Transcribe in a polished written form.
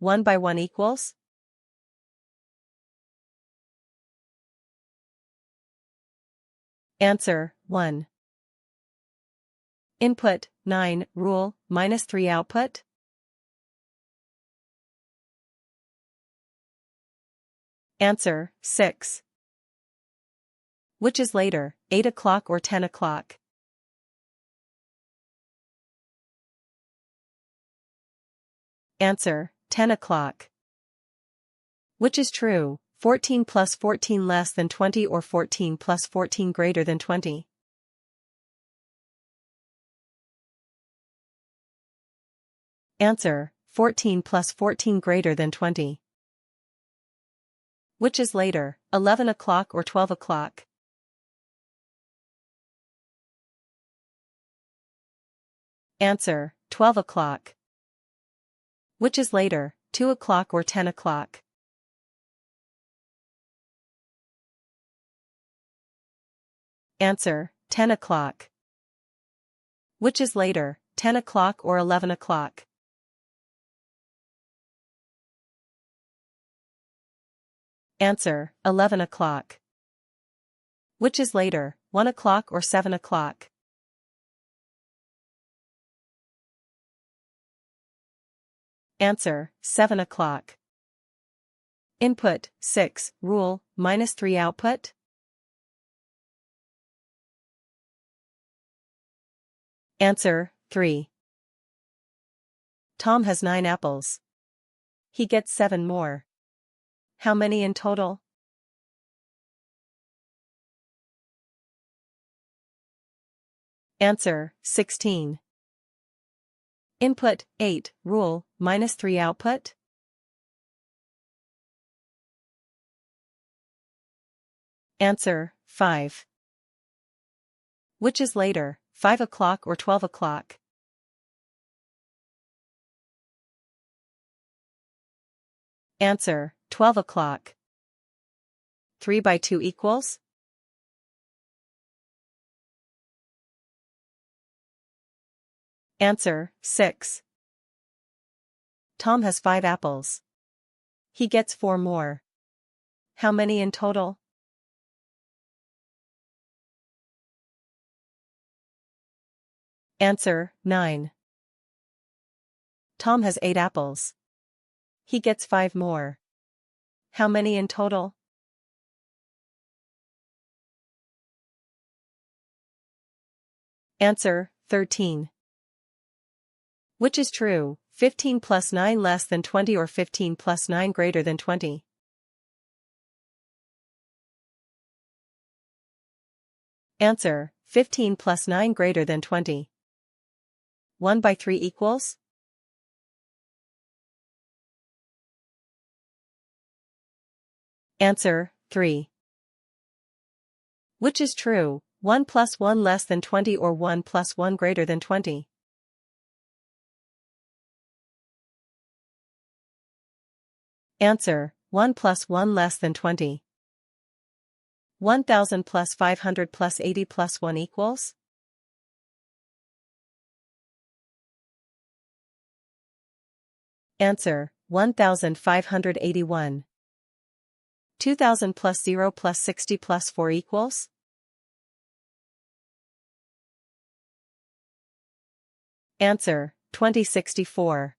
1 by 1 equals? Answer, 1. Input, 9, rule, minus 3 output? Answer, 6. Which is later, 8 o'clock or 10 o'clock? Answer, 10 o'clock. Which is true, 14 plus 14 less than 20 or 14 plus 14 greater than 20? Answer, 14 plus 14 greater than 20. Which is later, 11 o'clock or 12 o'clock? Answer, 12 o'clock. Which is later, 2 o'clock or 10 o'clock? Answer, 10 o'clock. Which is later, 10 o'clock or 11 o'clock? Answer, 11 o'clock. Which is later, 1 o'clock or 7 o'clock? Answer, 7 o'clock. Input, 6, rule, minus 3 output? Answer, 3. Tom has 9 apples. He gets 7 more. How many in total? Answer, 16. Input, 8, rule, minus 3 output? Answer, 5. Which is later, 5 o'clock or 12 o'clock? Answer, 12 o'clock. 3 by 2 equals? Answer, 6. Tom has 5 apples. He gets 4 more. How many in total? Answer, 9. Tom has 8 apples. He gets 5 more. How many in total? Answer, 13. Which is true, 15 plus 9 less than 20 or 15 plus 9 greater than 20? Answer, 15 plus 9 greater than 20. 1 by 3 equals? Answer, 3. Which is true, 1 plus 1 less than 20 or 1 plus 1 greater than 20? Answer, 1 plus 1 less than 20. 1000 plus 500 plus 80 plus 1 equals? Answer, 1581. 2000 plus 0 plus 60 plus 4 equals? Answer, 2064.